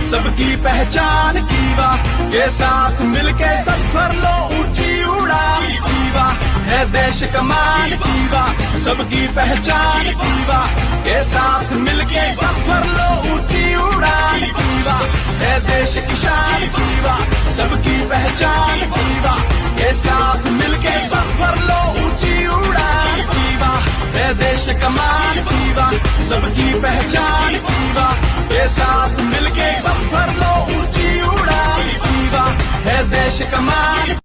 सबकी पहचान कीवा के साथ मिलके सब कर लो ऊंची उड़ान कीवा है देश कमान कीवा सबकी पहचान कीवा के साथ मिलके सब कर लो ऊंची उड़ान कीवा है देश की शान कीवा सबकी पहचान कीवा के साथ मिलके सब कर लो ऊंची उड़ान कीवा है देश कमान कीवा सबकी पहचान कीवा के साथ मिलके सब कर लो ऊंची उड़ान कीवा है देश कमान।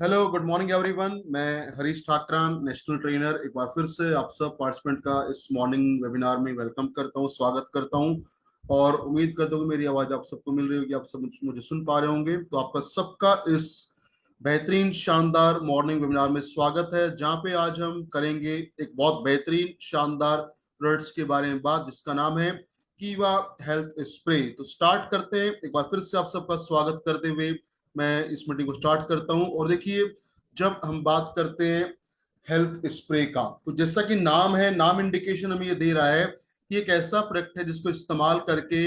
Hello, good morning everyone. मैं हरीश ठाकरान, नेशनल ट्रेनर, एक बार फिर से आप सब पार्टिसिपेंट का इस मॉर्निंग वेबिनार में वेलकम करता हूं, स्वागत करता हूं और उम्मीद करता हूं कि मेरी आवाज आप सबको मिल रही होगी, आप सब मुझे सुन पा रहे होंगे। तो आपका सबका इस बेहतरीन शानदार मॉर्निंग वेबिनार में स्वागत है, जहां पे आज हम करेंगे एक बहुत बेहतरीन शानदार प्रोडक्ट्स के बारे में बात, जिसका नाम है कीवा हेल्थ स्प्रे। तो स्टार्ट करते हैं। एक बार फिर से आप सबका स्वागत करते हुए मैं इस मीटिंग को स्टार्ट करता हूं। और देखिए, जब हम बात करते हैं हेल्थ स्प्रे का, तो जैसा कि नाम है, नाम इंडिकेशन हमें ये दे रहा है कि एक ऐसा प्रोडक्ट है जिसको इस्तेमाल करके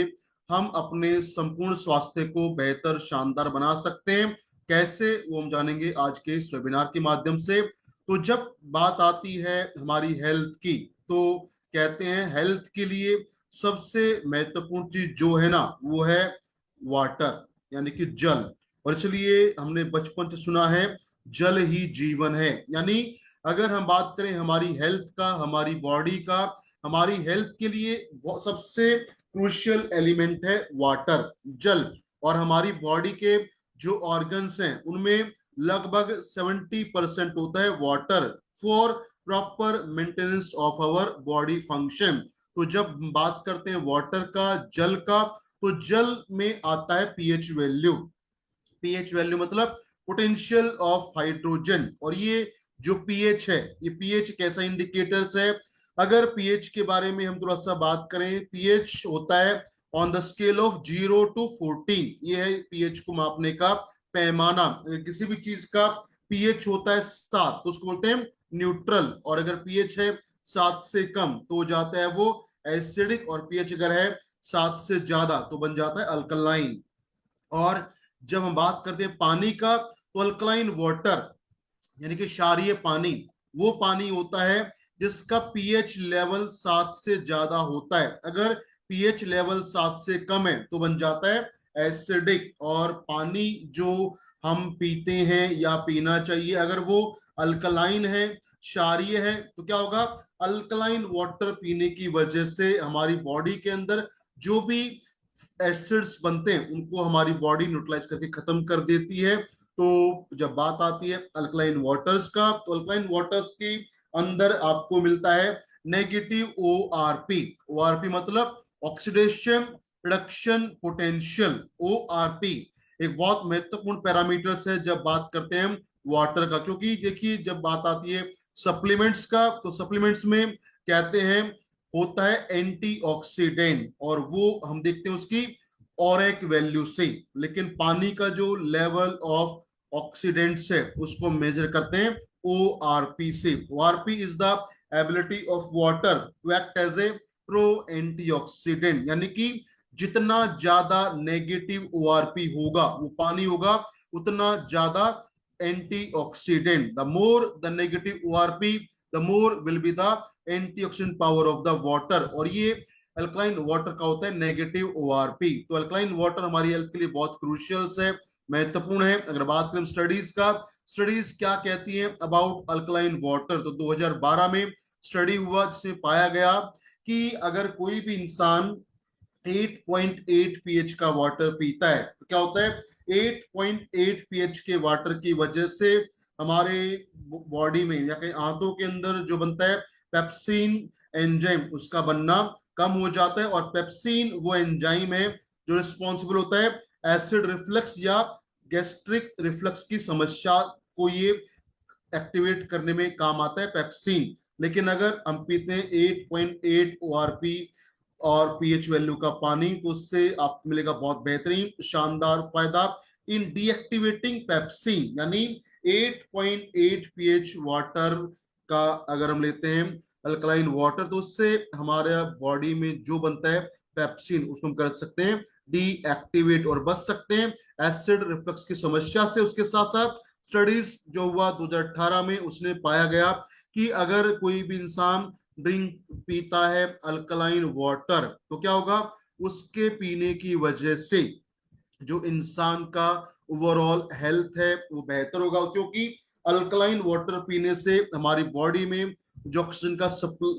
हम अपने संपूर्ण स्वास्थ्य को बेहतर शानदार बना सकते हैं। कैसे, वो हम जानेंगे आज के इस वेबिनार के माध्यम से। तो जब बात आती है हमारी हेल्थ की, तो कहते हैं हेल्थ के लिए सबसे महत्वपूर्ण चीज जो है ना, वो है वाटर, यानी कि जल। और इसलिए हमने बचपन से सुना है जल ही जीवन है। यानी अगर हम बात करें हमारी हेल्थ का, हमारी बॉडी का, हमारी हेल्थ के लिए सबसे क्रूशियल एलिमेंट है वाटर, जल। और हमारी बॉडी के जो ऑर्गन्स हैं उनमें लगभग 70% होता है water for proper maintenance of our body function. तो जब बात करते हैं वाटर का, जल का, तो जल में आता है पीएच वैल्यू। पीएच वैल्यू मतलब पोटेंशियल ऑफ हाइड्रोजन। और ये जो पीएच है, ये पीएच कैसा इंडिकेटर्स है? अगर पीएच के बारे में हम थोड़ा सा बात करें, पीएच होता है on the scale of 0 to 14। ये है पीएच को मापने का पैमाना। अगर किसी भी चीज का पीएच होता है 7 तो उसको बोलते हैं न्यूट्रल, और अगर पीएच है 7 से कम तो हो जाता है वो एसिडिक, और पीएच अगर है 7 से ज्यादा तो बन जाता है अल्कलाइन। और जब हम बात करते हैं पानी का, तो अल्कलाइन वाटर यानी कि क्षारीय पानी, वो पानी होता है जिसका पीएच लेवल 7 से ज्यादा होता है। अगर पीएच लेवल 7 से कम है तो बन जाता है एसिडिक। और पानी जो हम पीते हैं या पीना चाहिए, अगर वो अल्कलाइन है, क्षारीय है, तो क्या होगा? अल्कलाइन वाटर पीने की वजह से हमारी बॉडी के अंदर जो भी एसिड्स बनते हैं उनको हमारी बॉडी न्यूट्रलाइज करके खत्म कर देती है। तो जब बात आती है अल्कलाइन वाटर्स का, तो अल्कलाइन वाटर्स के अंदर आपको मिलता है नेगेटिव ओआरपी। ओआरपी मतलब ऑक्सीडेशन रिडक्शन पोटेंशियल। ओआरपी एक बहुत महत्वपूर्ण पैरामीटर्स है जब बात करते हैं हम वाटर का, क्योंकि देखिए जब बात आती है सप्लीमेंट्स का, तो सप्लीमेंट्स में कहते हैं होता है एंटीऑक्सीडेंट, और वो हम देखते हैं उसकी ऑरेक वैल्यू से। लेकिन पानी का जो लेवल ऑफ ऑक्सीडेंट्स है उसको मेजर करते हैं ओआरपी से। ORP is the ability of water to act as a pro antioxidant, यानी कि जितना ज्यादा नेगेटिव ओआरपी होगा, वो पानी होगा, उतना ज्यादा antioxidant. The more the negative ORP, the more will be the antioxidant power of the water. और ये अल्कलाइन वाटर का होता है नेगेटिव ओआरपी। तो अल्कलाइन वाटर हमारी हेल्थ के लिए बहुत क्रूशियल है, महत्वपूर्ण है। अगर बात करें स्टडीज का, स्टडीज क्या कहती हैं अबाउट अल्कलाइन वाटर, तो 2012 में स्टडी हुआ जिसमें पाया गया कि अगर कोई भी इंसान 8.8 पीएच का वाटर पीता है तो क्या होता है? 8.8 पीएच के वाटर की वजह से हमारे बॉडी में या कहीं आंतों के अंदर जो बनता है पेप्सिन एंजाइम, उसका बनना कम हो जाता है। और पेप्सिन वो एंजाइम है जो रिस्पॉन्सिबल होता है एसिड रिफ्लक्स या गैस्ट्रिक रिफ्लक्स की समस्या को ये एक्टिवेट करने में काम आता है पेप्सिन। लेकिन अगर हम पीते हैं 8.8 ORP और पीएच वैल्यू का पानी, तो उससे आपको मिलेगा बहुत बेहतरीन शानदार फायदा इन डीएक्टिवेटिंग पेप्सिन। यानी 8.8 पीएच वाटर का अगर हम लेते हैं अल्कलाइन वाटर, तो उससे हमारे बॉडी में जो बनता है पेप्सिन, उसको हम कर सकते हैं डीएक्टिवेट और बच सकते हैं एसिड रिफ्लक्स की समस्या से। उसके साथ साथ स्टडीज जो हुआ 2018 में, उसने पाया गया कि अगर कोई भी इंसान ड्रिंक पीता है अल्कलाइन वाटर, तो क्या होगा, उसके पीने की वजह से जो इंसान का ओवरऑल हेल्थ है वो बेहतर होगा, क्योंकि अल्कलाइन वाटर पीने से हमारी बॉडी में जो ऑक्सीजन का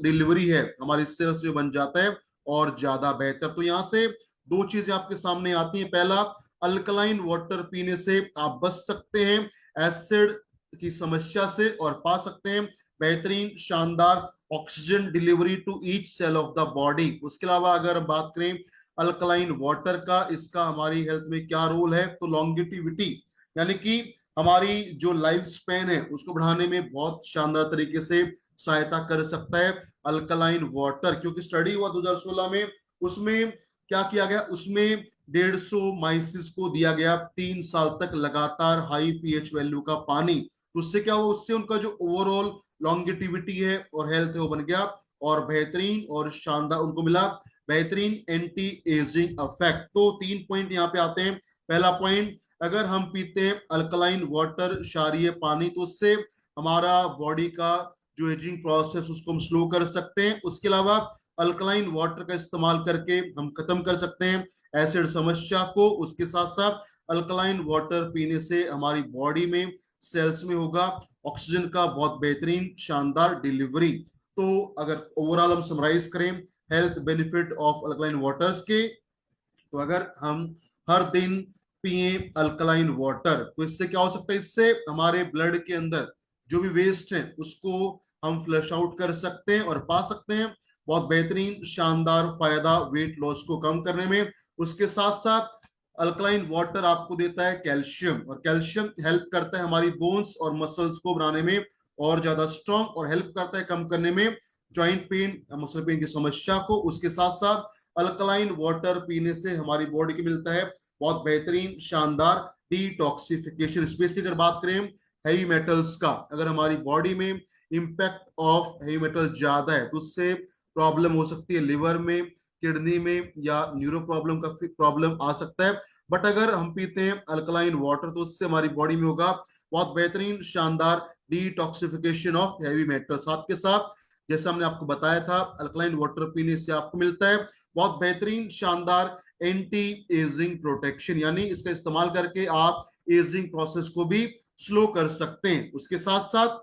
डिलीवरी है हमारी सेल्स में बन जाता है और ज्यादा बेहतर। तो यहाँ से दो चीजें आपके सामने आती हैं। पहला, अल्कलाइन वाटर पीने से आप बच सकते हैं एसिड की समस्या से और पा सकते हैं बेहतरीन शानदार oxygen delivery to each cell of the body. उसके अलावा अगर बात करें अल्कलाइन वाटर का, इसका हमारी हेल्थ में क्या रोल है, तो लॉन्गिटिविटी यानी कि हमारी जो लाइफ स्पैन है उसको बढ़ाने में बहुत शानदार तरीके से सहायता कर सकता है अल्कलाइन वाटर। क्योंकि स्टडी हुआ 2016 में, उसमें क्या किया गया, उसमें 150 माइसिस को दिया गया 3 साल तक लगातार हाई पीएच वैल्यू का पानी। तो उससे क्या हुआ, उससे उनका जो ओवरऑल लॉन्गिटिविटी है और हेल्थ है वो बन गया और बेहतरीन और शानदार उनको मिला बेहतरीन एंटी एजिंग इफेक्ट। तो 3 पॉइंट यहाँ पे आते हैं। पहला पॉइंट, अगर हम पीते हैं अल्कलाइन वाटर क्षारीय पानी, तो उससे हमारा बॉडी का जो एजिंग प्रोसेस उसको हम स्लो कर सकते हैं। उसके अलावा अल्कलाइन वाटर का इस्तेमाल करके हम खत्म कर सकते हैं एसिड समस्या को। उसके साथ साथ अल्कलाइन वाटर पीने से हमारी बॉडी में सेल्स में होगा ऑक्सीजन का बहुत बेहतरीन शानदार डिलीवरी। तो अगर ओवरऑल हम समराइज करें health benefit of alkaline waters के, तो अगर हम हर दिन पिए अल्कलाइन वाटर, तो इससे क्या हो सकता है, इससे हमारे ब्लड के अंदर जो भी वेस्ट है उसको हम फ्लश आउट कर सकते हैं और पा सकते हैं बहुत बेहतरीन शानदार फायदा वेट लॉस को कम करने में। उसके साथ साथ अल्कलाइन वाटर आपको देता है कैल्शियम, और कैल्शियम हेल्प करता है हमारी बोन्स और मसल्स को बनाने में और ज्यादा स्ट्रॉन्ग, और हेल्प करता है कम करने में जॉइंट पेन मसल पेन की समस्या को। उसके साथ साथ अल्कलाइन वाटर पीने से हमारी बॉडी को मिलता है बहुत बेहतरीन शानदार डिटॉक्सिफिकेशन। स्पेशली अगर बात करें हैवी मेटल्स का, अगर हमारी बॉडी में इंपैक्ट ऑफ हैवी मेटल ज्यादा है तो उससे प्रॉब्लम हो सकती है लिवर में, किडनी में, या न्यूरो प्रॉब्लम का प्रॉब्लम आ सकता है। बट अगर हम पीते हैं अल्कलाइन वाटर तो उससे हमारी बॉडी में होगा बहुत बेहतरीन शानदार डिटॉक्सिफिकेशन ऑफ हैवी मेटल। साथ के साथ जैसा हमने आपको बताया था, अल्कलाइन वाटर पीने से आपको मिलता है बहुत बेहतरीन शानदार एंटी एजिंग प्रोटेक्शन, यानी इसका इस्तेमाल करके आप एजिंग प्रोसेस को भी स्लो कर सकते हैं। उसके साथ साथ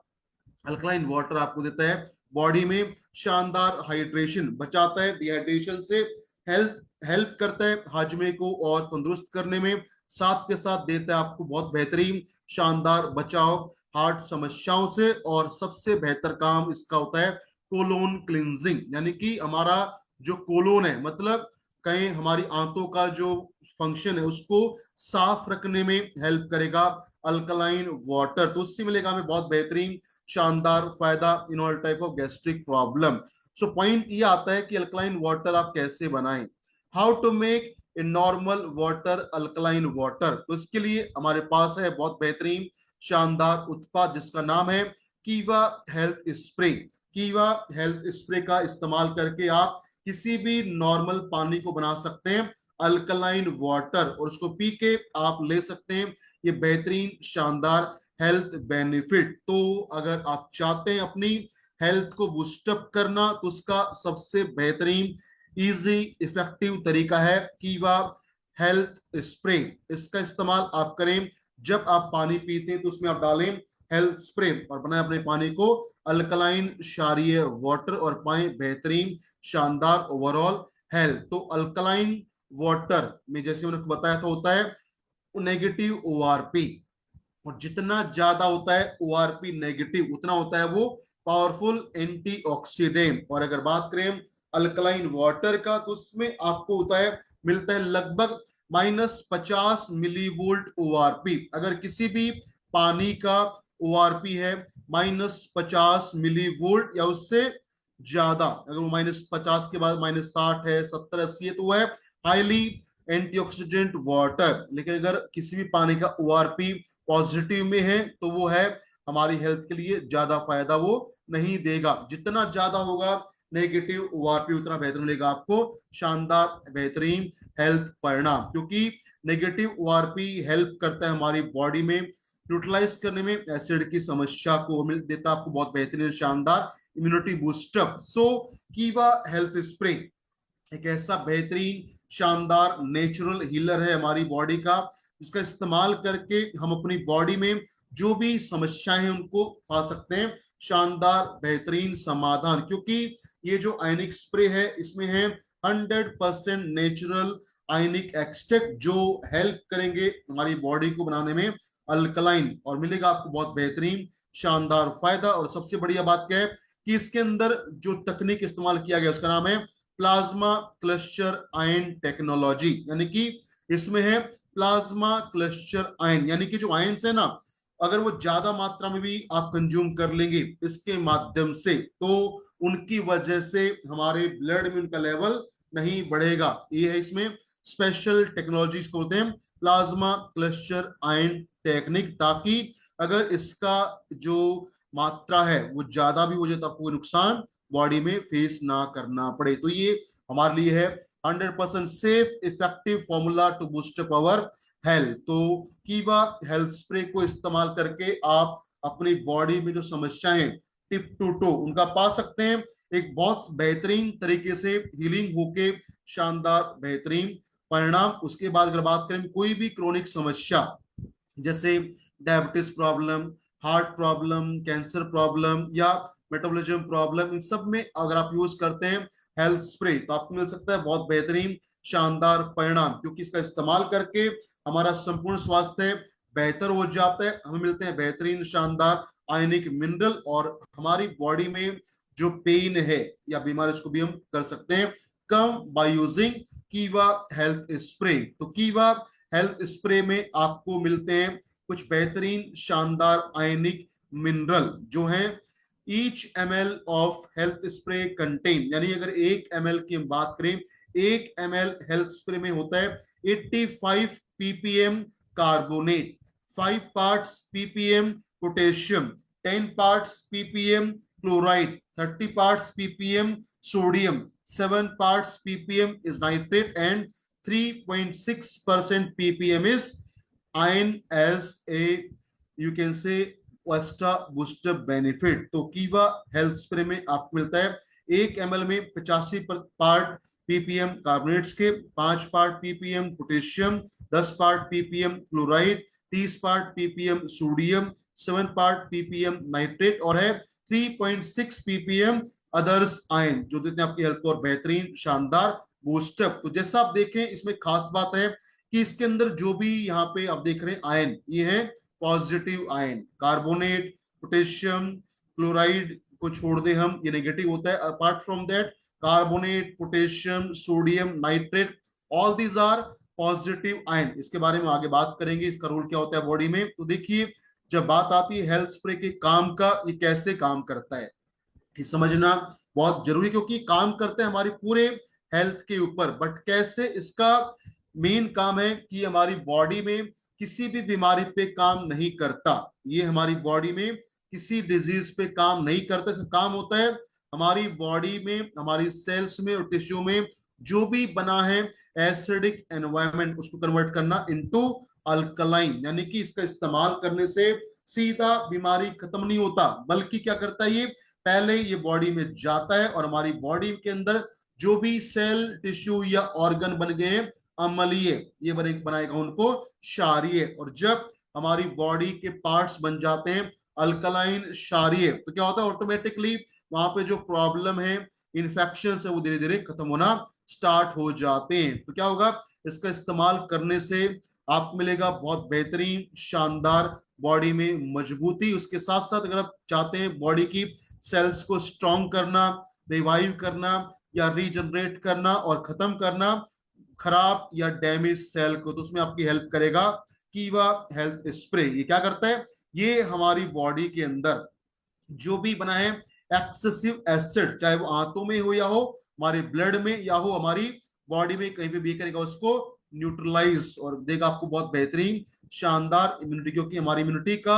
अल्कलाइन वाटर आपको देता है बॉडी में शानदार हाइड्रेशन, बचाता है डिहाइड्रेशन से, हेल्प करता है हाजमे को और तंदुरुस्त करने में। साथ के साथ देता है आपको बहुत बेहतरीन शानदार बचाव हार्ट समस्याओं से, और सबसे बेहतर काम इसका होता है कोलोन क्लिंजिंग, यानी कि हमारा जो कोलोन है, मतलब कहीं हमारी आंतों का जो फंक्शन है उसको साफ रखने में हेल्प करेगा अल्कलाइन वाटर। तो उससे मिलेगा हमें बहुत बेहतरीन शानदार फायदा in all type of gastric problem. So point ये आता है कि अल्कलाइन वाटर आप कैसे बनाएं, how to make a normal water alkaline water. तो इसके लिए हमारे पास है बहुत बेहतरीन शानदार उत्पाद जिसका नाम है कीवा हेल्थ स्प्रे। कीवा हेल्थ स्प्रे का इस्तेमाल करके आप किसी भी नॉर्मल पानी को बना सकते हैं अल्कलाइन वाटर, और उसको पी के आप ले सकते हैं ये बेहतरीन शानदार हेल्थ बेनिफिट। तो अगर आप चाहते हैं अपनी हेल्थ को बूस्टअप करना, तो उसका सबसे बेहतरीन इजी इफेक्टिव तरीका है कीवा हेल्थ स्प्रे। इसका इस्तेमाल आप करें जब आप पानी पीते हैं तो उसमें आप डालें हेल्थ स्प्रे और बनाए अपने पानी को अल्कलाइन क्षारीय वाटर और पाए बेहतरीन शानदार ओवरऑल हेल्थ। तो अल्कलाइन वाटर में जैसे मैंने बताया था होता है नेगेटिव ओआरपी, और जितना ज्यादा होता है ओआरपी नेगेटिव उतना होता है वो पावरफुल एंटीऑक्सीडेंट। और अगर बात करें अल्कलाइन वाटर का तो उसमें आपको होता है मिलता है लगभग -50 मिलीवोल्ट ओआरपी। अगर किसी भी पानी का ORP है -50 मिली वोल्ट या उससे ज्यादा, अगर वो -50 के बाद -60 है, 70, 80 है, तो वो है हाईली एंटीऑक्सीडेंट वाटर। लेकिन अगर किसी भी पानी का ORP पॉजिटिव में है तो वो है हमारी हेल्थ के लिए ज्यादा फायदा वो नहीं देगा। जितना ज्यादा होगा नेगेटिव ORP उतना बेहतर मिलेगा आपको शानदार बेहतरीन हेल्थ परिणाम, क्योंकि नेगेटिव ORP हेल्प करता है हमारी बॉडी में न्यूट्रलाइज करने में एसिड की समस्या को, मिल देता है आपको बहुत बेहतरीन शानदार इम्यूनिटी बूस्टअप। सो कीवा हेल्थ स्प्रे एक ऐसा बेहतरीन शानदार नेचुरल हीलर है हमारी बॉडी का, जिसका इस्तेमाल करके हम अपनी बॉडी में जो भी समस्याएं हैं उनको पा सकते हैं शानदार बेहतरीन समाधान। क्योंकि ये जो आयनिक स्प्रे है इसमें है 100% नेचुरल आयनिक एक्सट्रैक्ट जो हेल्प करेंगे हमारी बॉडी को बनाने में अल्कलाइन, और मिलेगा आपको बहुत बेहतरीन शानदार फायदा। और सबसे बढ़िया बात क्या है कि इसके अंदर जो तकनीक इस्तेमाल किया गया उसका नाम है प्लाज्मा क्लस्टर आयन टेक्नोलॉजी, यानी कि इसमें है प्लाज्मा क्लस्टर आयन, यानी कि जो आयंस है ना, अगर वो ज्यादा मात्रा में भी आप कंज्यूम कर लेंगे इसके माध्यम से तो उनकी वजह से हमारे ब्लड में उनका लेवल नहीं बढ़ेगा। ये है इसमें स्पेशल टेक्नोलॉजी को बोलते हैं प्लाज्मा क्लस्टर आयन टेक्निक, ताकि अगर इसका जो मात्रा है वो ज्यादा भी हो जाए तो आपको नुकसान बॉडी में फेस ना करना पड़े। तो ये हमारे लिए है 100% safe effective formula to boost up our health. तो कीवा हेल्थ स्प्रे को इस्तेमाल करके आप अपनी बॉडी में जो समस्याएं टिप टू टो उनका पा सकते हैं, एक बहुत बेहतरीन तरीके से हीलिंग होके शानदार बेहतरीन परिणाम। उसके बाद अगर बात करें कोई भी क्रोनिक समस्या जैसे diabetes problem, heart problem, cancer problem या मेटाबॉलिज्म प्रॉब्लम, इन सब में अगर आप यूज करते हैं हेल्थ स्प्रे तो आपको मिल सकता है बहुत बेहतरीन शानदार परिणाम, क्योंकि इसका इस्तेमाल करके हमारा संपूर्ण स्वास्थ्य बेहतर हो जाता है, हमें मिलते हैं बेहतरीन शानदार आयनिक मिनरल, और हमारी बॉडी में जो पेन है या बीमारी उसको भी हम कर सकते हैं come by using Keva health spray. तो कीवा हेल्थ स्प्रे में आपको मिलते हैं कुछ बेहतरीन शानदार आयनिक मिनरल जो हैं each ml of health spray contain, यानी अगर 1 ml की हम बात करें, 1 ml हेल्थ स्प्रे में होता है 85 ppm carbonate, 5 parts ppm potassium, 10 parts ppm chloride, 30 parts ppm sodium, 7 parts ppm is nitrate and 3.6% ppm is iron as a you can say extra booster benefit. तो Keva health spray में आपको मिलता है 1 ml में 85 part ppm carbonates के, 5 part ppm potassium, 10 part ppm chloride, 30 part ppm sodium, 7 part ppm nitrate और है 3.6 ppm others ion, जो देते हैं आपकी हेल्थ को और बेहतरीन शानदार बूस्टअप। तो जैसा आप देखें इसमें खास बात है कि इसके अंदर जो भी यहाँ पे आप देख रहे हैं आयन, ये है positive ion, carbonate, potassium, chloride को छोड़ दे हम, ये नेगेटिव होता है। Apart from that carbonate, potassium, sodium, nitrate, all these are positive ion. इसके बारे में आगे बात करेंगे, इसका रोल क्या होता है बॉडी में। तो देखिए जब बात आती है हेल्थ स्प्रे के काम का, ये कैसे काम करता है ये समझना बहुत जरूरी, क्योंकि काम करते हैं हमारी पूरे हेल्थ के ऊपर, बट कैसे इसका मेन काम है कि हमारी बॉडी में किसी भी बीमारी पे काम नहीं करता, ये हमारी बॉडी में किसी डिजीज पे काम नहीं करता। इसका काम होता है हमारी बॉडी में, हमारी सेल्स में और टिश्यू में जो भी बना है एसिडिक एनवायरनमेंट उसको कन्वर्ट करना इनटू अल्कलाइन, यानी कि इसका इस्तेमाल करने से सीधा बीमारी खत्म नहीं होता, बल्कि क्या करता है ये पहले ये बॉडी में जाता है और हमारी बॉडी के अंदर जो भी सेल, टिश्यू या ऑर्गन बन गए हैं अम्लीय, ये बनाएगा उनको क्षारीय, और जब हमारी बॉडी के पार्ट्स बन जाते हैं अल्कलाइन क्षारीय तो क्या होता है ऑटोमेटिकली वहां पे जो प्रॉब्लम है, इन्फेक्शन है, वो धीरे धीरे खत्म होना स्टार्ट हो जाते हैं। तो क्या होगा इसका इस्तेमाल करने से आपको मिलेगा बहुत बेहतरीन शानदार बॉडी में मजबूती। उसके साथ साथ अगर आप चाहते हैं बॉडी की सेल्स को स्ट्रॉन्ग करना, रिवाइव करना या रीजनरेट करना और खत्म करना खराब या डैमेज सेल को, तो उसमें आपकी हेल्प करेगा कीवा हेल्थ स्प्रे। ये क्या करता है, ये हमारी बॉडी के अंदर जो भी बना है एक्सेसिव एसिड, चाहे वो आंतों में हो या हो हमारे ब्लड में या हो हमारी बॉडी में कहीं पे भी करेगा, उसको न्यूट्रलाइज और देगा आपको बहुत बेहतरीन शानदार इम्यूनिटी। क्योंकि हमारी इम्यूनिटी का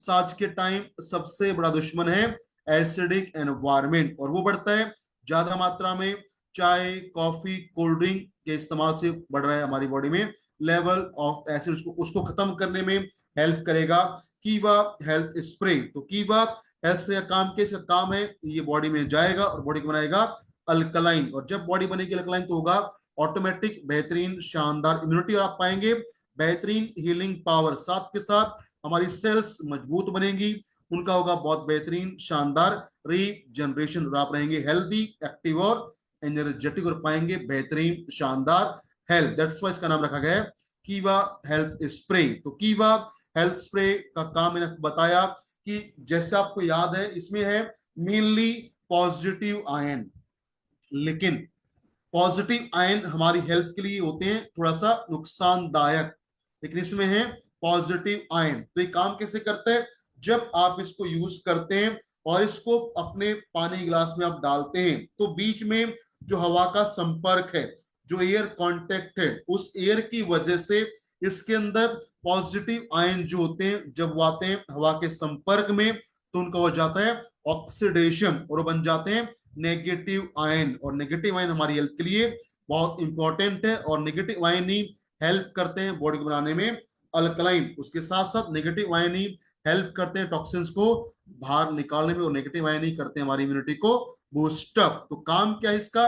आज के टाइम सबसे बड़ा दुश्मन है एसिडिक एनवायरमेंट, और वो बढ़ता है ज्यादा मात्रा में चाय कॉफी कोल्ड ड्रिंक के इस्तेमाल से बढ़ रहा है हमारी बॉडी में लेवल ऑफ एसिड। उसको खत्म करने में हेल्प करेगा कीवा हेल्थ स्प्रे। तो कीवा हेल्थ स्प्रे का काम क्या, इसका काम है ये बॉडी में जाएगा और बॉडी को बनाएगा अल्कलाइन, और जब बॉडी बनेगी अल्कलाइन तो होगा ऑटोमेटिक बेहतरीन शानदार इम्यूनिटी, और आप पाएंगे बेहतरीन हीलिंग पावर, साथ के साथ हमारी सेल्स मजबूत बनेंगी, उनका होगा बहुत बेहतरीन शानदार रीजनरेशन, और आप रहेंगे हेल्दी एक्टिव और एनर्जेटिक, और पाएंगे बेहतरीन शानदार हेल्थ। दैट्स वाई इसका नाम रखा गया है कीवा हेल्थ स्प्रे। तो कीवा हेल्थ स्प्रे का काम मैंने आपको बताया कि जैसे आपको याद है इसमें है मेनली पॉजिटिव आयन, लेकिन पॉजिटिव आयन हमारी हेल्थ के लिए होते हैं थोड़ा सा नुकसानदायक, लेकिन इसमें है पॉजिटिव आयन। तो ये काम कैसे करते हैं, जब आप इसको यूज करते हैं और इसको अपने पानी गिलास में आप डालते हैं तो बीच में जो हवा का संपर्क है, जो एयर कांटेक्ट है, उस एयर की वजह से इसके अंदर पॉजिटिव आयन जो होते हैं जब वो आते हैं हवा के संपर्क में तो उनका हो जाता है ऑक्सीडेशन, और वो बन जाते हैं नेगेटिव आयन। और नेगेटिव आयन हमारी हेल्थ के लिए बहुत इंपॉर्टेंट है, और नेगेटिव आयन ही हेल्प करते हैं बॉडी को बनाने में अल्कलाइन। उसके साथ साथ नेगेटिव आयन ही हेल्प करते हैं टॉक्सिन्स को बाहर निकालने में, और नेगेटिव आयन ही करते हैं हमारी इम्यूनिटी को बूस्टअप। तो काम क्या है इसका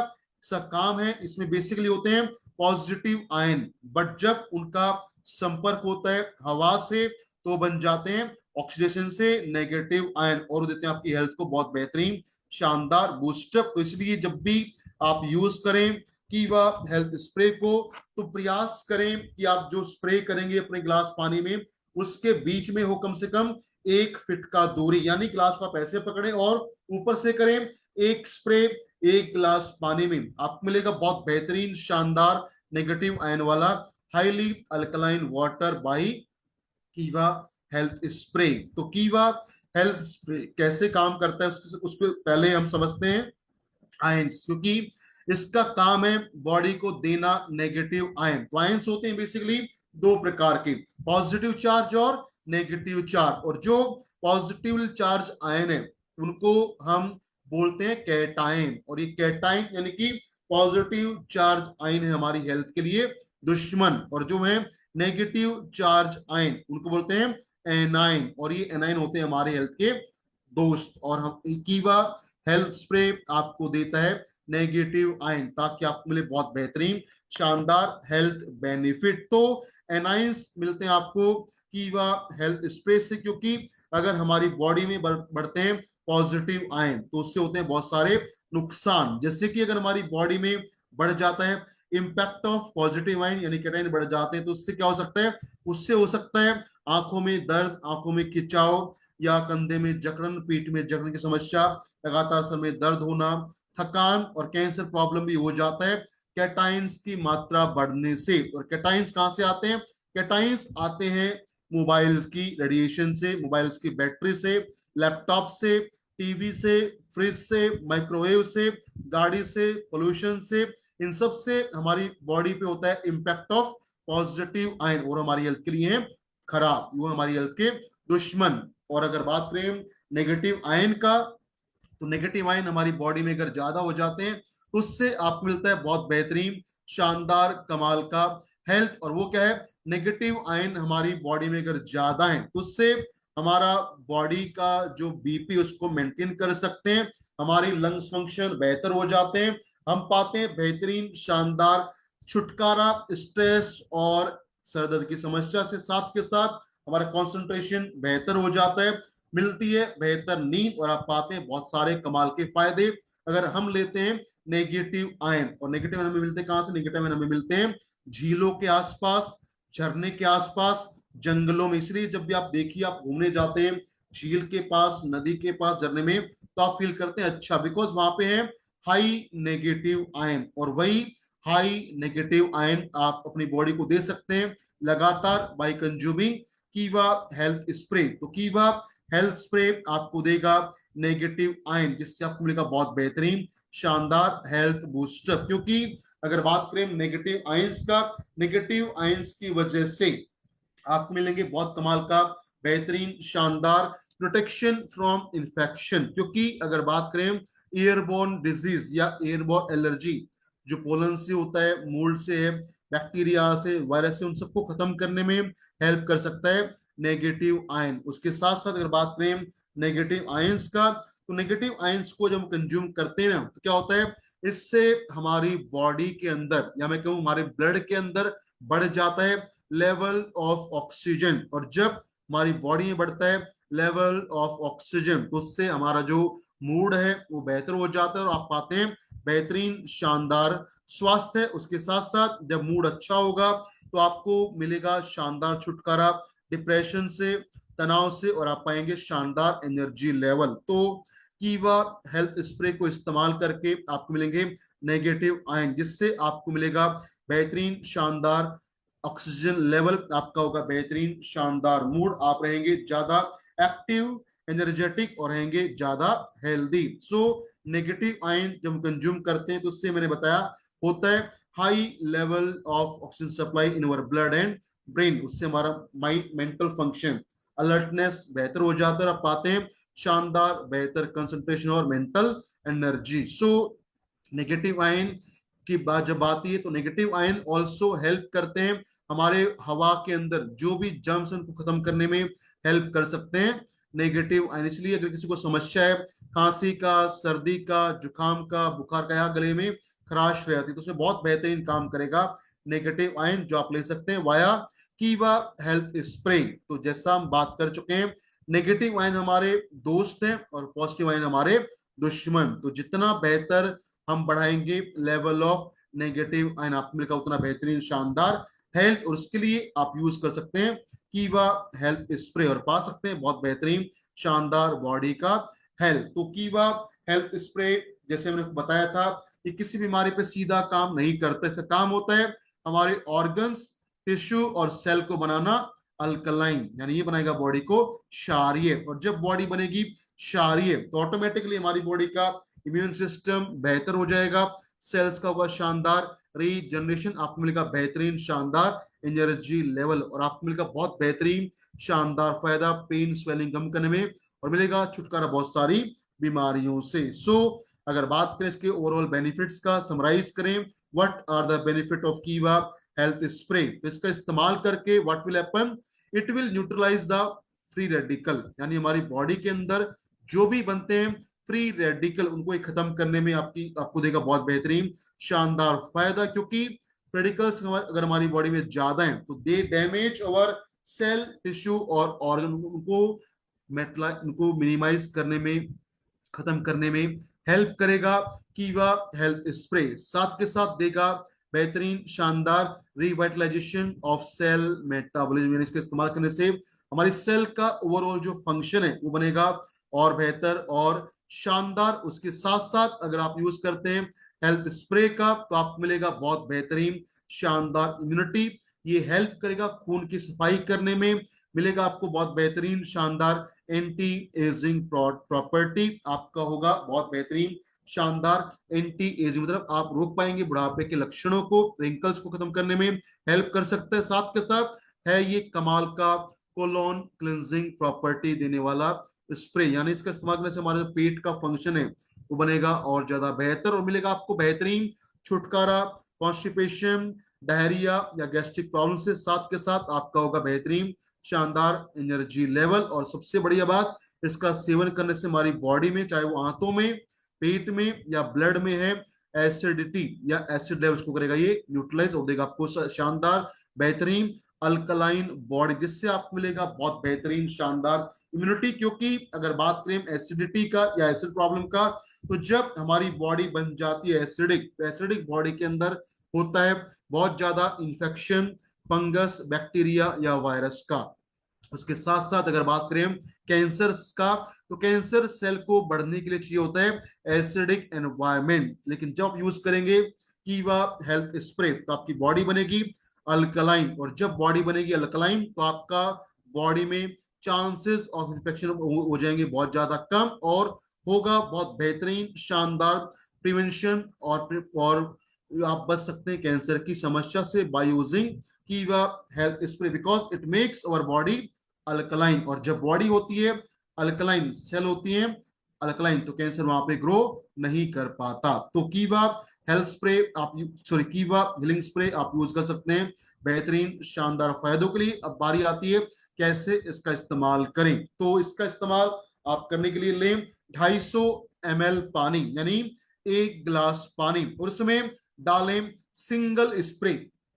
काम है इसमें बेसिकली होते हैं पॉजिटिव आयन, बट जब उनका संपर्क होता है हवा से तो बन जाते हैं ऑक्सीडेशन से नेगेटिव आयन, और देते हैं आपकी हेल्थ को बहुत बेहतरीन शानदार बूस्टअप। तो इसलिए जब भी आप यूज करें कीवा हेल्थ स्प्रे को तो प्रयास करें कि आप जो स्प्रे करेंगे अपने गिलास पानी में उसके बीच में हो कम से कम 1 फीट का दूरी, यानी गिलास को आप ऐसे पकड़ें और ऊपर से करें एक स्प्रे 1 गिलास पानी में, आपको मिलेगा बहुत बेहतरीन शानदार नेगेटिव आयन वाला हाईली अल्कलाइन वाटर बाय कीवा हेल्थ स्प्रे। तो कीवा हेल्थ स्प्रे कैसे काम करता है उसको पहले हम समझते हैं आयंस, क्योंकि इसका काम है बॉडी को देना नेगेटिव आयन। तो आयंस होते हैं बेसिकली 2 प्रकार के, पॉजिटिव चार्ज और नेगेटिव चार्ज, और जो पॉजिटिव चार्ज आयन है उनको हम बोलते हैं कैटायन, और ये कैटायन यानी कि पॉजिटिव चार्ज आयन है हमारी हेल्थ के लिए दुश्मन, और जो है नेगेटिव चार्ज आयन उनको बोलते हैं एनाइन, और ये एनाइन होते हैं हमारे हेल्थ के दोस्त। और हम कीवा हेल्थ स्प्रे आपको देता है नेगेटिव आयन ताकि आपको मिले बहुत बेहतरीन शानदार हेल्थ बेनिफिट। तो एनाइंस मिलते हैं आपको कीवा हेल्थ स्प्रे से, क्योंकि अगर हमारी बॉडी में बढ़ते हैं पॉजिटिव आयन तो उससे होते हैं बहुत सारे नुकसान, जैसे कि अगर हमारी बॉडी में बढ़ जाता है इम्पैक्ट ऑफ पॉजिटिव आयन यानी कैटायन बढ़ जाते हैं तो उससे क्या हो सकता है, उससे हो सकता है आंखों में दर्द, आंखों में खिंचाव, या कंधे में जकड़न, पीठ में जकड़न की समस्या, लगातार सर में दर्द होना, थकान, और कैंसर प्रॉब्लम भी हो जाता है कैटाइंस की मात्रा बढ़ने से। और कैटाइंस कहां से आते हैं, कैटाइंस आते हैं मोबाइल की रेडिएशन से, मोबाइल की बैटरी से, लैपटॉप से, टीवी से, फ्रिज से, माइक्रोवेव से, गाड़ी से, पोल्यूशन से, इन सब से हमारी बॉडी पे होता है इम्पैक्ट ऑफ पॉजिटिव आयन, और हमारी हेल्थ के लिए खराब, वो हमारी हेल्थ के दुश्मन। और अगर बात करें नेगेटिव आयन का, तो नेगेटिव आयन हमारी बॉडी में अगर ज्यादा हो जाते हैं तो उससे आपको मिलता है बहुत बेहतरीन शानदार कमाल का हेल्थ। और वो क्या है, नेगेटिव आयन हमारी बॉडी में अगर ज्यादा है तो उससे हमारा बॉडी का जो बीपी उसको मेंटेन कर सकते हैं, हमारी लंग्स फंक्शन बेहतर हो जाते हैं, हम पाते हैं बेहतरीन शानदार छुटकारा स्ट्रेस और सर दर्द की समस्या से, साथ के साथ हमारा कंसंट्रेशन बेहतर हो जाता है, मिलती है बेहतर नींद, और आप पाते हैं बहुत सारे कमाल के फायदे अगर हम लेते हैं नेगेटिव आयन। और नेगेटिव आयन हमें मिलते हैं कहां से, नेगेटिव आयन हमें मिलते हैं झीलों के आसपास, झरने के आसपास, जंगलों में। इसलिए जब भी आप देखिए आप घूमने जाते हैं झील के पास, नदी के पास, झरने में, तो आप फील करते हैं अच्छा, बिकॉज वहां पे है हाई नेगेटिव आयन, और वही हाई नेगेटिव आयन आप अपनी बॉडी को दे सकते हैं लगातार बाय कंज्यूमिंग कीवा हेल्थ स्प्रे। तो कीवा हेल्थ स्प्रे आपको देगा नेगेटिव आयन, जिससे आपको मिलेगा बहुत बेहतरीन शानदार हेल्थ बूस्टर। क्योंकि अगर बात करें नेगेटिव आयंस का, नेगेटिव आयंस की वजह से आपको मिलेंगे बहुत कमाल का बेहतरीन शानदार प्रोटेक्शन फ्रॉम इन्फेक्शन। क्योंकि अगर बात करें एयरबोर्न डिजीज या एयरबोर्न एलर्जी, जो पोलन से होता है, मोल्ड से है, बैक्टीरिया से, वायरस से, उन सबको खत्म करने में हेल्प कर सकता है नेगेटिव आयन। उसके साथ साथ अगर बात करें नेगेटिव आयंस का, तो नेगेटिव आयंस को जब कंज्यूम करते हैं तो क्या होता है, इससे हमारी बॉडी के अंदर, या मैं कहूँ हमारे ब्लड के अंदर बढ़ जाता है लेवल ऑफ ऑक्सीजन। और जब हमारी बॉडी में बढ़ता है लेवल ऑफ ऑक्सीजन, तो उससे हमारा जो मूड है वो बेहतर हो जाता है और आप पाते हैं बेहतरीन शानदार स्वास्थ्य। उसके साथ साथ जब मूड अच्छा होगा तो आपको मिलेगा शानदार छुटकारा डिप्रेशन से, तनाव से, और आप पाएंगे शानदार एनर्जी लेवल। तो कीवा हेल्थ स्प्रे को इस्तेमाल करके आपको मिलेंगे नेगेटिव आयन, जिससे आपको मिलेगा बेहतरीन शानदार ऑक्सीजन लेवल, आपका होगा बेहतरीन शानदार मूड, आप रहेंगे ज्यादा एक्टिव, एनर्जेटिक, और रहेंगे ज्यादा हेल्दी। सो नेगेटिव आयन जब हम कंज्यूम करते हैं तो उससे मैंने बताया होता है high level of oxygen supply in our blood and brain. उससे हमारा माइंड, मेंटल फंक्शन, अलर्टनेस बेहतर हो जाता है। आप पाते हैं शानदार बेहतर कंसंट्रेशन और mental energy. So negative ion की बात जब आती है तो नेगेटिव आयन ऑल्सो हेल्प करते हैं हमारे हवा के अंदर जो भी जर्म्स उनको खत्म करने में हेल्प कर सकते हैं नेगेटिव आयन। इसलिए अगर किसी को समस्या है खांसी का, सर्दी का, जुकाम का, बुखार का, या गले में खराश रहती है, तो उसमें बहुत बेहतरीन काम करेगा नेगेटिव आयन, जो आप ले सकते हैं वाया कीवा हेल्थ स्प्रे। तो जैसा हम बात कर चुके हैं, नेगेटिव आयन हमारे दोस्त हैं और पॉजिटिव आयन हमारे दुश्मन। तो जितना बेहतर हम बढ़ाएंगे लेवल ऑफ नेगेटिव आयन, आपको मिलेगा उतना बेहतरीन शानदार हेल्थ। और उसके लिए आप यूज कर सकते हैं कीवा हेल्थ स्प्रे और पा सकते हैं बहुत बेहतरीन शानदार बॉडी का हेल्थ। तो कीवा हेल्थ स्प्रे जैसे मैंने बताया था कि किसी बीमारी पे सीधा काम नहीं करता, इसका काम होता है हमारे ऑर्गन्स, टिश्यू और सेल को बनाना अल्कलाइन, यानी ये बनाएगा बॉडी को क्षारीय। और जब बॉडी बनेगी क्षारीय तो ऑटोमेटिकली हमारी बॉडी का इम्यून सिस्टम बेहतर हो जाएगा, सेल्स का होगा शानदार रीजनरेशन, आपको मिलेगा बेहतरीन शानदार एनर्जी लेवल, और आपको मिलेगा बहुत बेहतरीन शानदार फायदा पेन स्वेलिंग कम करने में, और मिलेगा छुटकारा बहुत सारी बीमारियों से। सो अगर बात करें इसके ओवरऑल बेनिफिट्स का, समराइज करें, what are the benefit of Keva health spray. तो इसका इस्तेमाल करके what will happen, it will neutralise the free radical, यानी हमारी बॉडी के अंदर जो भी बनते हैं फ्री रेडिकल, उनको खत्म करने में आपको देगा बहुत बेहतरीन शानदार फायदा। क्योंकि रेडिकल्स अगर हमारी बॉडी में ज्यादा हैं तो दे डैमेज अवर सेल, टिश्यू और ऑर्गन, उनको मिनिमाइज करने में, खत्म करने में हेल्प करेगा कीवा हेल्थ स्प्रे। साथ के साथ देगा बेहतरीन शानदार रिवाइटलाइजेशन ऑफ सेल मेटाबॉलिज्म, यानी इसका इस्तेमाल करने से हमारी सेल का ओवरऑल जो फंक्शन है वो बनेगा और बेहतर और शानदार। उसके साथ साथ अगर आप यूज करते हैं हेल्थ स्प्रे का तो आपको मिलेगा बहुत बेहतरीन शानदार इम्यूनिटी, ये हेल्प करेगा खून की सफाई करने में, मिलेगा आपको बहुत बेहतरीन शानदार एंटी एजिंग प्रॉपर्टी, आपका होगा बहुत बेहतरीन शानदार एंटी एजिंग, मतलब आप रोक पाएंगे बुढ़ापे के लक्षणों को, रिंकल्स को खत्म करने में हेल्प कर सकता है। साथ के साथ है ये कमाल का कोलोन क्लिंजिंग प्रॉपर्टी देने वाला स्प्रे, यानी इसका इस्तेमाल करने से हमारे पेट का फंक्शन है वो बनेगा और ज्यादा बेहतर, और मिलेगा आपको बेहतरीन छुटकारा कॉन्स्टिपेशन, डायरिया या गैस्ट्रिक प्रॉब्लम से। साथ के साथ आपका होगा बेहतरीन शानदार एनर्जी लेवल, और सबसे बढ़िया बात, इसका सेवन करने से हमारी बॉडी में, चाहे वो आंतों में, पेट में या ब्लड में है, एसिडिटी या एसिड लेवल्स को करेगा ये न्यूट्रलाइज और देगा आपको शानदार बेहतरीन अल्कलाइन बॉडी, जिससे आपको मिलेगा बहुत बेहतरीन शानदार इम्यूनिटी। क्योंकि अगर बात करें एसिडिटी का या एसिड प्रॉब्लम का, तो जब हमारी बॉडी बन जाती है एसिडिक, तो एसिडिक बॉडी के अंदर होता है बहुत ज्यादा इंफेक्शन, फंगस, बैक्टीरिया या वायरस का। उसके साथ साथ अगर बात करें कैंसर का, तो कैंसर सेल को बढ़ने के लिए चाहिए होता है एसिडिक एनवायरमेंट, लेकिन जब यूज करेंगे कीवा हेल्थ स्प्रे तो आपकी बॉडी बनेगी अल्कलाइन, और जब बॉडी बनेगी अल्कलाइन तो आपका बॉडी में चांसेस ऑफ इन्फेक्शन हो जाएंगे बहुत ज्यादा कम, और होगा बहुत बेहतरीन शानदार प्रिवेंशन, और आप बच सकते हैं कैंसर की समस्या से by using Keva health spray, because it makes our body alkaline. और जब बॉडी होती है अल्कलाइन, सेल होती है अल्कलाइन, तो कैंसर वहां पे ग्रो नहीं कर पाता। तो कीवा हेल्थ स्प्रे आप कीवा हीलिंग स्प्रे आप यूज कर सकते हैं बेहतरीन शानदार फायदों के लिए। अब बारी आती है कैसे इसका इस्तेमाल करें। तो इसका इस्तेमाल आप करने के लिए लें 250 ml पानी, यानी 1 गिलास पानी, और उसमें डालें सिंगल स्प्रे,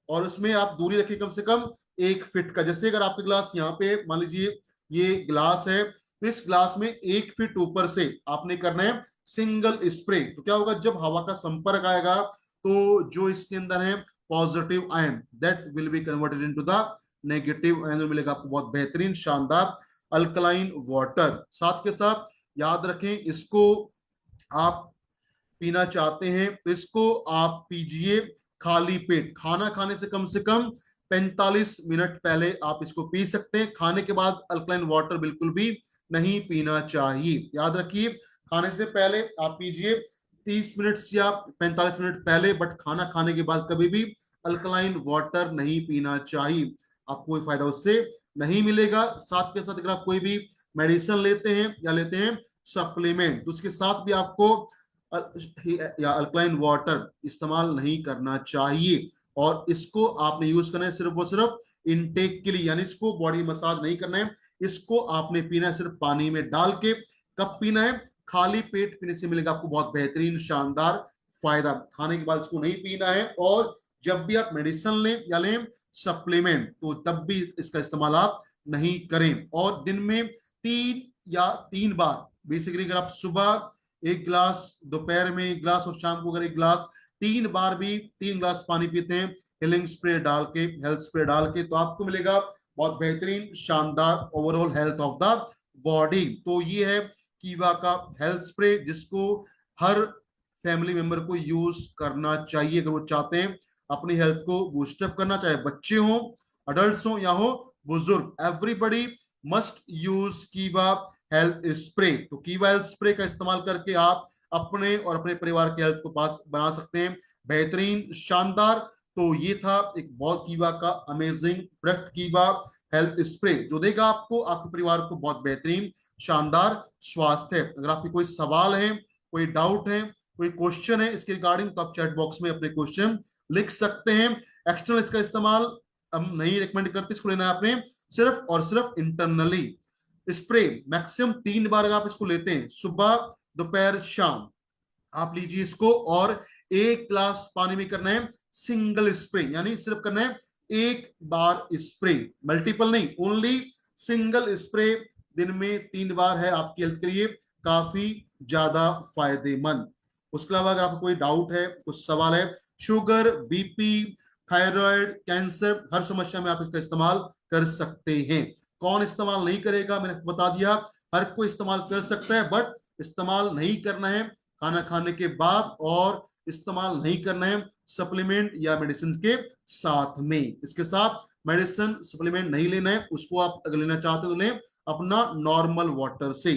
और उसमें आप दूरी रखें कम से कम 1 फीट का। जैसे अगर आपके गिलास यहाँ पे मान लीजिए ये गिलास है, तो इस गिलास में 1 फीट ऊपर से आपने करना है सिंगल स्प्रे। तो क्या होगा, जब हवा का संपर्क आएगा तो जो इसके अंदर है positive ion, that will be converted into the negative ion, मिलेगा आपको बहुत बेहतरीन शानदार अल्कलाइन वाटर। साथ के साथ याद रखें, इसको आप पीना चाहते हैं तो इसको आप पीजिए खाली पेट। खाना खाने से कम 45 मिनट पहले आप इसको पी सकते हैं। खाने के बाद अल्कलाइन वाटर बिल्कुल भी नहीं पीना चाहिए। याद रखिए, खाने से पहले आप पीजिए 30 मिनट या 45 मिनट पहले, बट खाना खाने के बाद कभी भी अल्कलाइन वाटर नहीं पीना चाहिए। आपको कोई फायदा उससे नहीं मिलेगा। साथ के साथ अगर आप कोई भी मेडिसिन लेते हैं या लेते हैं सप्लीमेंट, तो उसके साथ भी आपको या अल्कलाइन वाटर इस्तेमाल नहीं करना चाहिए। और इसको आपने यूज करना है सिर्फ और सिर्फ इनटेक के लिए, यानी इसको बॉडी मसाज नहीं करना है, इसको आपने पीना है सिर्फ पानी में डाल के। कब पीना है, खाली पेट पीने से मिलेगा आपको बहुत बेहतरीन शानदार फायदा। खाने के बाद इसको नहीं पीना है। और जब भी आप मेडिसिन लें या लें सप्लीमेंट, तो तब भी इसका इस्तेमाल आप नहीं करें। और दिन में 3 बार बेसिकली, अगर आप सुबह 1 गिलास, दोपहर में 1 गिलास और शाम को अगर 1 गिलास, 3 बार भी 3 गिलास पानी पीते हैं हीलिंग स्प्रे डाल के, हेल्थ स्प्रे डाल के, तो आपको मिलेगा बहुत बेहतरीन शानदार overall health of the body. तो ये है कीवा का हेल्थ स्प्रे, जिसको हर फैमिली मेंबर को यूज करना चाहिए अगर वो चाहते हैं अपनी हेल्थ को बूस्टअप करना, चाहे बच्चे हो, अडल्ट हो या हो बुजुर्ग, एवरीबडी मस्ट यूज कीवा हेल्थ स्प्रे। तो कीवा हेल्थ स्प्रे का इस्तेमाल करके आप अपने और अपने परिवार के हेल्थ को पास बना सकते हैं बेहतरीन शानदार। तो ये था एक बहुत कीवा का अमेजिंग प्रोडक्ट, कीवा हेल्थ स्प्रे, जो देगा आपको आपके परिवार को बहुत बेहतरीन शानदार स्वास्थ्य। अगर आपके कोई सवाल है, कोई डाउट है, कोई क्वेश्चन है इसके रिगार्डिंग, तो आप चैट बॉक्स में अपने क्वेश्चन लिख सकते हैं। एक्सटर्नल इसका इस्तेमाल हम नहीं रिकमेंड करते, इसको लेना है आपने सिर्फ और सिर्फ इंटरनली। स्प्रे मैक्सिमम 3 बार अगर आप इसको लेते हैं, सुबह दोपहर शाम, आप लीजिए इसको, और 1 गिलास पानी में करना है सिंगल स्प्रे, यानी सिर्फ करना है 1 बार स्प्रे, मल्टीपल नहीं, ओनली सिंगल स्प्रे दिन में 3 बार है आपकी हेल्थ के लिए काफी ज्यादा फायदेमंद। उसके अलावा अगर आपको कोई डाउट है, कुछ सवाल है, शुगर, बीपी, थायराइड, कैंसर, हर समस्या में आप इसका इस्तेमाल कर सकते हैं। कौन इस्तेमाल नहीं करेगा, मैंने बता दिया, हर कोई इस्तेमाल कर सकता है, बट इस्तेमाल नहीं करना है खाना खाने के बाद, और इस्तेमाल नहीं करना है सप्लीमेंट या मेडिसिन के साथ में। इसके साथ मेडिसिन सप्लीमेंट नहीं लेना है, उसको आप अगर लेना चाहते हो तो लें अपना नॉर्मल वाटर से।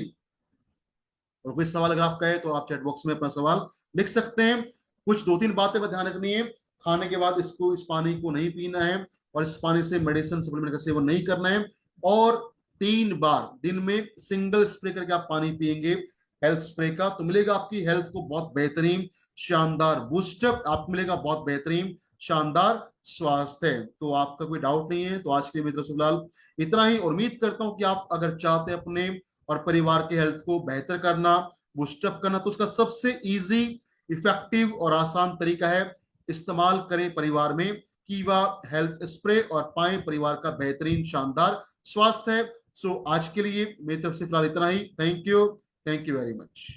और कोई सवाल अगर आपका है तो आप चैट बॉक्स में अपना सवाल लिख सकते हैं। कुछ 2-3 बातें पर ध्यान रखनी है, खाने के बाद इस पानी को नहीं पीना है, और इस पानी से मेडिसिन सप्लीमेंट का सेवन नहीं करना है, और 3 बार दिन में सिंगल स्प्रे करके आप पानी पिएंगे हेल्थ स्प्रे का, तो मिलेगा आपकी हेल्थ को बहुत बेहतरीन शानदार बूस्टअप, आपको मिलेगा बहुत बेहतरीन शानदार स्वास्थ्य। तो आपका कोई डाउट नहीं है, तो आज के लिए मेरी तरफ से फिलहाल इतना ही। उम्मीद करता हूं कि आप अगर चाहते हैं अपने और परिवार के हेल्थ को बेहतर करना, बूस्टअप करना, तो उसका सबसे इजी, इफेक्टिव और आसान तरीका है, इस्तेमाल करें परिवार में कीवा हेल्थ स्प्रे और पाएं परिवार का बेहतरीन शानदार स्वास्थ्य। सो आज के लिए मेरी तरफ से फिलहाल इतना ही। Thank you very much.